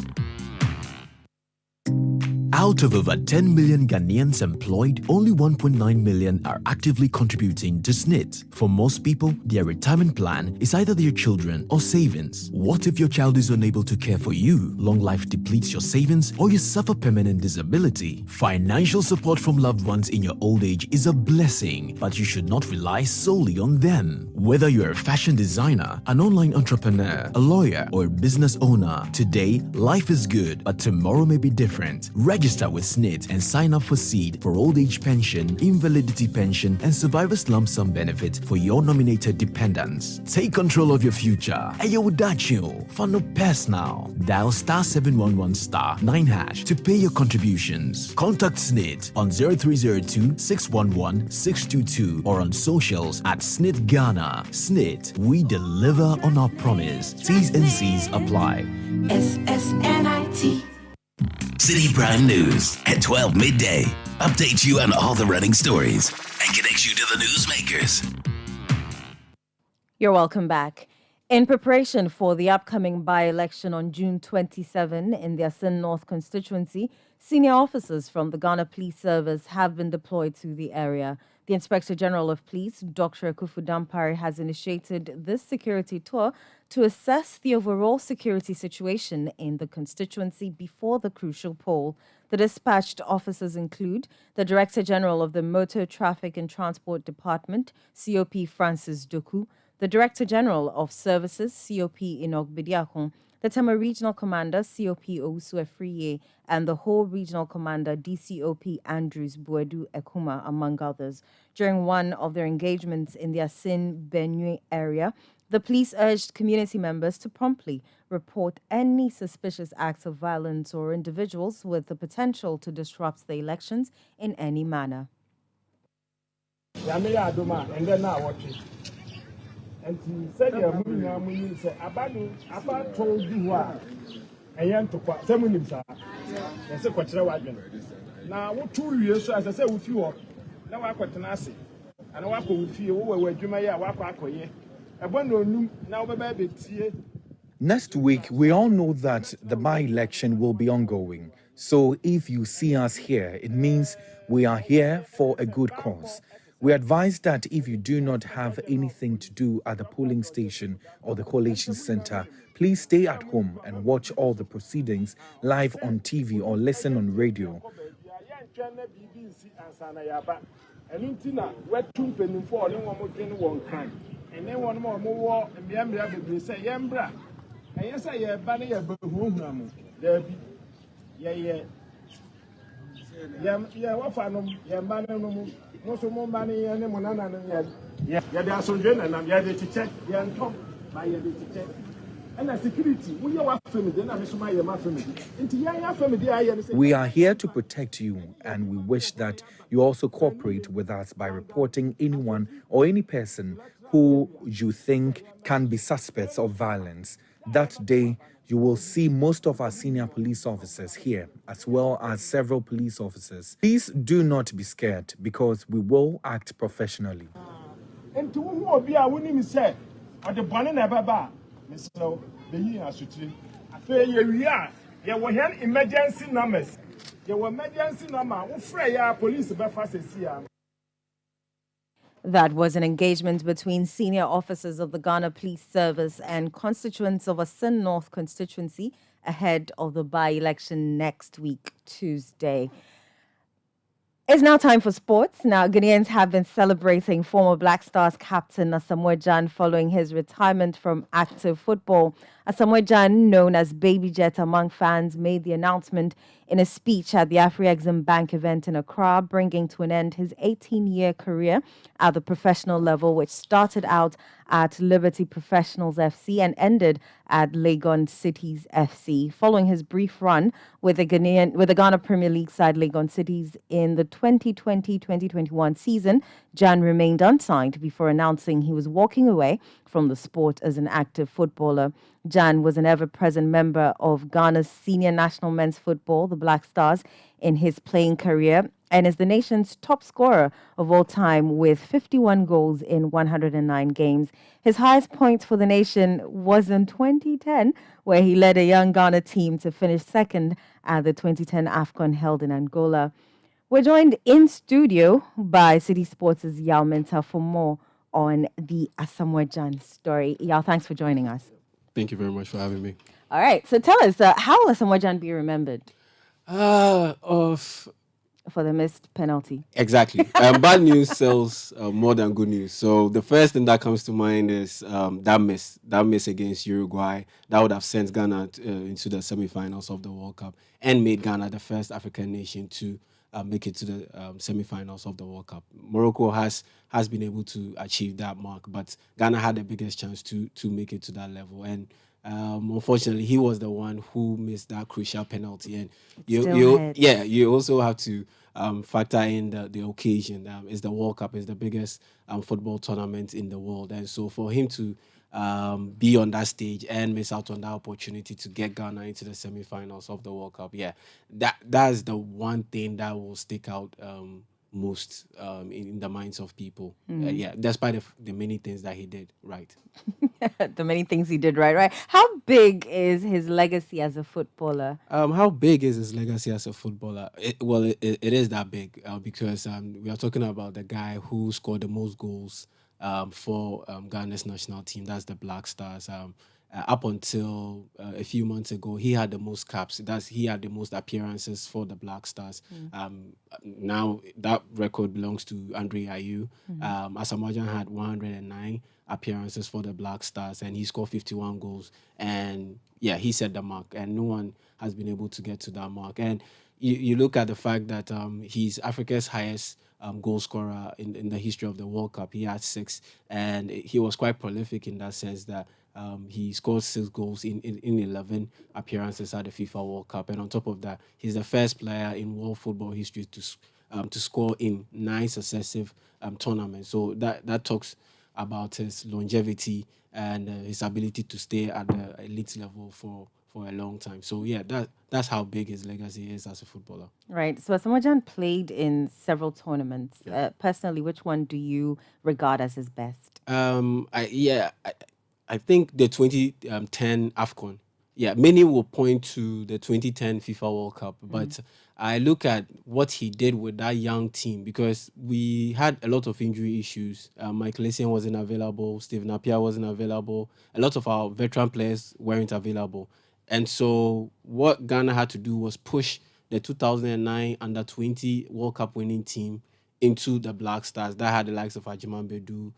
Out of over 10 million Ghanaians employed, only 1.9 million are actively contributing to SSNIT. For most people, their retirement plan is either their children or savings. What if your child is unable to care for you? Long life depletes your savings, or you suffer permanent disability. Financial support from loved ones in your old age is a blessing, but you should not rely solely on them. Whether you're a fashion designer, an online entrepreneur, a lawyer, or a business owner, today, life is good, but tomorrow may be different. Register with SSNIT and sign up for SEED for old age pension, invalidity pension, and survivor's lump sum benefit for your nominated dependents. Take control of your future. Ayo Udacho, Fano Pass now. Dial *711*9# to pay your contributions. Contact SSNIT on 0302 611 622 or on socials at SSNIT Ghana. SSNIT, we deliver on our promise. T's and C's apply. SSNIT. Citi Prime News at 12 midday. Update you on all the running stories and connects you to the newsmakers. You're welcome back. In preparation for the upcoming by-election on June 27 in the Asin North constituency, senior officers from the Ghana Police Service have been deployed to the area. The Inspector General of Police, Dr. Akufu Dampare, has initiated this security tour to assess the overall security situation in the constituency before the crucial poll. The dispatched officers include the Director General of the Motor Traffic and Transport Department, COP Francis Doku, the Director General of Services, COP Enoch Bediakon, the Tema Regional Commander, COP Owusu Efriye, and the Whole Regional Commander, DCOP Andrews Buedu Ekuma, among others. During one of their engagements in the Asin Benue area, the police urged community members to promptly report any suspicious acts of violence or individuals with the potential to disrupt the elections in any manner. And said, "You're moving on." We say, "About told you what I am to quite some of them, sir." I said, "Quite a while." Now, what 2 years, as I said, with you, now I quite tenacity. And I walk with you, where you may walk away. I wonder now, baby. Next week, we all know that the by-election will be ongoing. So if you see us here, it means we are here for a good cause. We advise that if you do not have anything to do at the polling station or the collation center, please stay at home and watch all the proceedings live on TV or listen on radio. We are here to protect you, and we wish that you also cooperate with us by reporting anyone or any person who you think can be suspects of violence. That day, you will see most of our senior police officers here, as well as several police officers. Please do not be scared, because we will act professionally. Mr. Beyi Asutri. After you are, you will have emergency numbers. You will emergency number. Ufreya police befast here. That was an engagement between senior officers of the Ghana Police Service and constituents of Asin North constituency ahead of the by-election next week, Tuesday. It's now time for sports. Now, Ghanaians have been celebrating former Black Stars captain Asamoah Gyan following his retirement from active football. Asamoah Gyan, known as Baby Jet among fans, made the announcement in a speech at the Afri-Exim Bank event in Accra, bringing to an end his 18-year career at the professional level, which started out at Liberty Professionals FC and ended at Legon Cities FC. Following his brief run with the Ghana Premier League side Legon Cities in the 2020-2021 season, Gyan remained unsigned before announcing he was walking away from the sport as an active footballer. Gyan was an ever-present member of Ghana's senior national men's football, the Black Stars, in his playing career and is the nation's top scorer of all time with 51 goals in 109 games. His highest point for the nation was in 2010, where he led a young Ghana team to finish second at the 2010 AFCON held in Angola. We're joined in studio by City Sports' Yao Menta for more on the Asamoah Gyan story. Yao, thanks for joining us. Thank you very much for having me. All right, so tell us, how will Asamoah Gyan be remembered? For the missed penalty. Exactly. Bad news sells more than good news. So the first thing that comes to mind is that miss against Uruguay. That would have sent Ghana into the semi-finals of the World Cup and made Ghana the first African nation to make it to the semi-finals of the World Cup. Morocco has been able to achieve that mark, but Ghana had the biggest chance to make it to that level. And unfortunately, he was the one who missed that crucial penalty. And you also have to factor in the occasion. It's the World Cup, it's the biggest football tournament in the world, and so for him to be on that stage and miss out on that opportunity to get Ghana into the semi-finals of the World Cup, that's the one thing that will stick out most in the minds of people. Despite the many things that he did right. The many things he did right. How big is his legacy as a footballer? How big is his legacy as a footballer? It is that big because we are talking about the guy who scored the most goals for Ghana's national team. That's the Black Stars. Up until a few months ago, he had the most caps. He had the most appearances for the Black Stars. Now that record belongs to Andre Ayew. Asamoah Gyan had 109 appearances for the Black Stars, and he scored 51 goals. And he set the mark, and no one has been able to get to that mark. And you look at the fact that he's Africa's highest goal scorer in the history of the World Cup. He had 6, and he was quite prolific in that sense that he scored 6 goals in 11 appearances at the FIFA World Cup. And on top of that, he's the first player in world football history to score in 9 successive tournaments. So that talks about his longevity and his ability to stay at the elite level for a long time. So that's how big his legacy is as a footballer. Right. So Asamoah Gyan played in several tournaments. Personally, which one do you regard as his best? I think the 2010 AFCON. Many will point to the 2010 FIFA World Cup, but I look at what he did with that young team because we had a lot of injury issues. Michael Essien wasn't available, Stephen Appiah wasn't available, a lot of our veteran players weren't available. And so what Ghana had to do was push the 2009 Under-20 World Cup winning team into the Black Stars. That had the likes of Ajiman Bedu,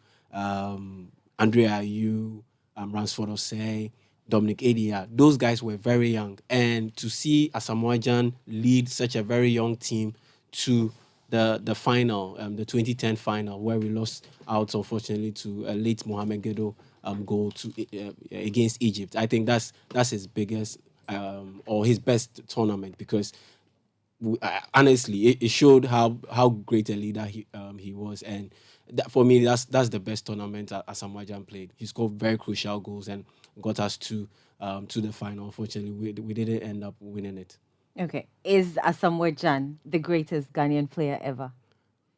Andre Ayew, Ransford Osei, Dominic Edia. Those guys were very young. And to see Asamoah Gyan lead such a very young team to the final, the 2010 final, where we lost out, unfortunately, to a late Mohamed Gedo goal against Egypt. I think that's his biggest or his best tournament because honestly, it showed how great a leader he was. And for me, that's the best tournament Asamoah Gyan played. He scored very crucial goals and got us to the final. Unfortunately, we didn't end up winning it. Okay. Is Asamoah Gyan the greatest Ghanaian player ever?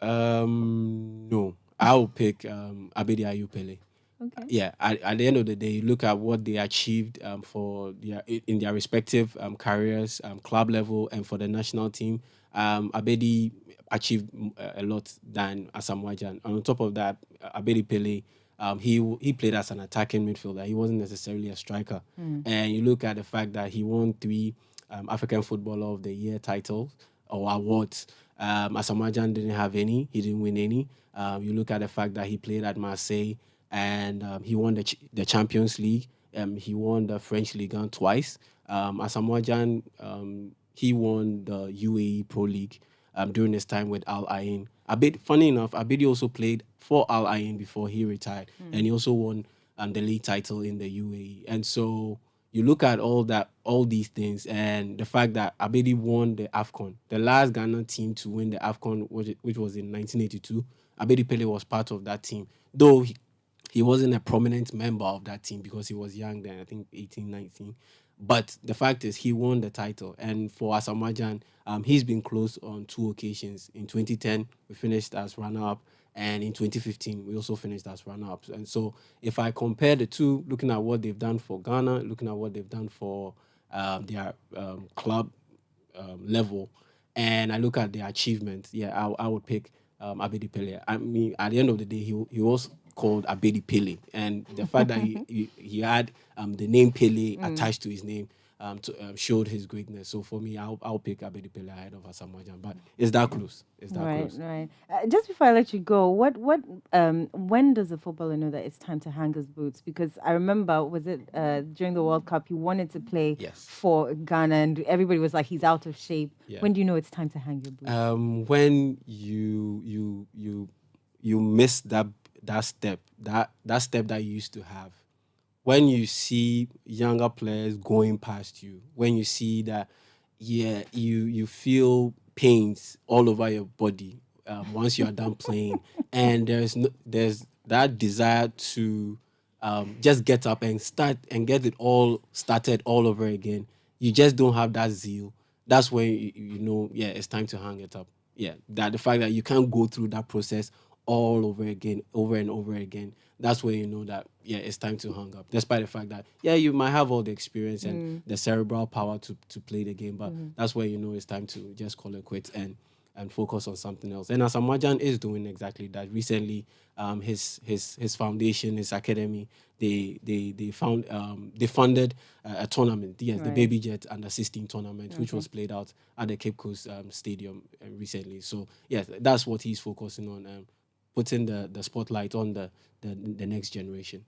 No. I will pick Abedi Ayew Pele. Okay. Yeah, at the end of the day, you look at what they achieved for their in their respective careers, club level, and for the national team. Abedi achieved a lot than Asamoah Gyan. And on top of that, Abedi Pele, he played as an attacking midfielder. He wasn't necessarily a striker. And you look at the fact that he won 3 African Footballer of the Year titles or awards. Asamoah Gyan didn't have any. He didn't win any. You look at the fact that he played at Marseille and he won the Champions League. He won the French Ligue 1 twice. Asamoah Gyan, he won the UAE Pro League during his time with Al Ain. Funny enough, Abedi also played for Al Ain before he retired, and he also won the league title in the UAE. And so you look at all these things, and the fact that Abedi won the AFCON, the last Ghana team to win the AFCON, which was in 1982. Abedi Pele was part of that team, though he wasn't a prominent member of that team because he was young then, I think 18, 19. But the fact is, he won the title. And for Asamoah Gyan, he's been close on 2 occasions. In 2010, we finished as runner-up. And in 2015, we also finished as runner-ups. And so if I compare the two, looking at what they've done for Ghana, looking at what they've done for their club level, and I look at their achievements, I would pick Abedi Pele. I mean, at the end of the day, he was called Abedi Pele, and the fact that he had the name Pele attached to his name showed his greatness. So for me, I'll pick Abedi Pele ahead of Asamoah Gyan. But it's that close. It's that close. Right. Just before I let you go, when does a footballer know that it's time to hang his boots? Because I remember, was it during the World Cup, he wanted to play for Ghana, and everybody was like, he's out of shape. Yeah. When do you know it's time to hang your boots? When you miss that step that you used to have. When you see younger players going past you, when you see that, you feel pains all over your body once you are done playing, and there's that desire to just get up and start and get it all started all over again. You just don't have that zeal. That's when you know, it's time to hang it up. That the fact that you can't go through that process all over again, over and over again, that's where you know that, it's time to hang up. Despite the fact that, you might have all the experience and the cerebral power to play the game, but that's where you know it's time to just call it quits and focus on something else. And Asamoah Gyan is doing exactly that. Recently, his foundation, his academy, they funded a tournament, the Baby Jet Under 16 tournament, which was played out at the Cape Coast Stadium recently. So that's what he's focusing on, putting the spotlight on the next generation.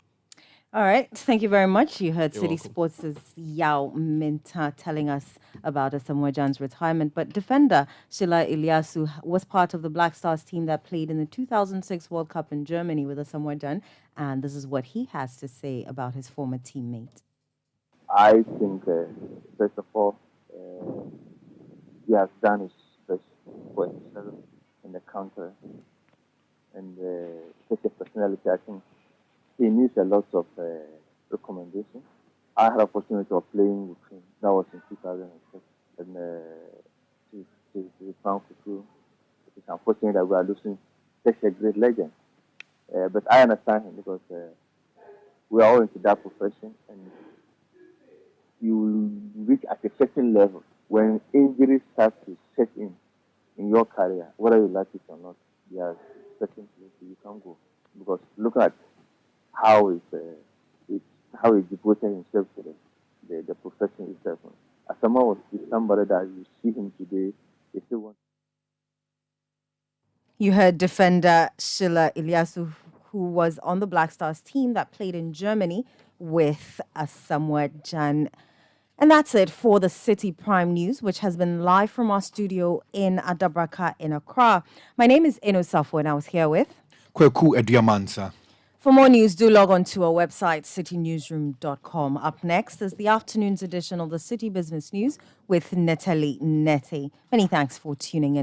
All right. Thank you very much. You heard You're City welcome. Sports' Yao Minta telling us about Asamoah Gyan's retirement. But defender Sheila Ilyasu was part of the Black Stars team that played in the 2006 World Cup in Germany with Asamoah Gyan. And this is what he has to say about his former teammate. I think, first of all, he has done his best for himself in the country. And such a personality, I think he needs a lot of recommendation. I had an opportunity of playing with him. That was in 2006. And to found Kuku. It is unfortunate that we are losing such a great legend. But I understand him because we are all into that profession, and you reach at a certain level when injuries start to set in your career, whether you like it or not. There are certain places you can't go because look at how he devoted himself to the profession itself. Asamoah is somebody that you see him today, you still want. You heard defender Sheila Ilyasu, who was on the Black Stars team that played in Germany with Asamoah Gyan. And that's it for the Citi Prime News, which has been live from our studio in Adabraka in Accra. My name is Eno Safo, and I was here with Kweku Ediamansa. For more news, do log on to our website, citynewsroom.com. Up next is the afternoon's edition of the City Business News with Natalie Nete. Many thanks for tuning in.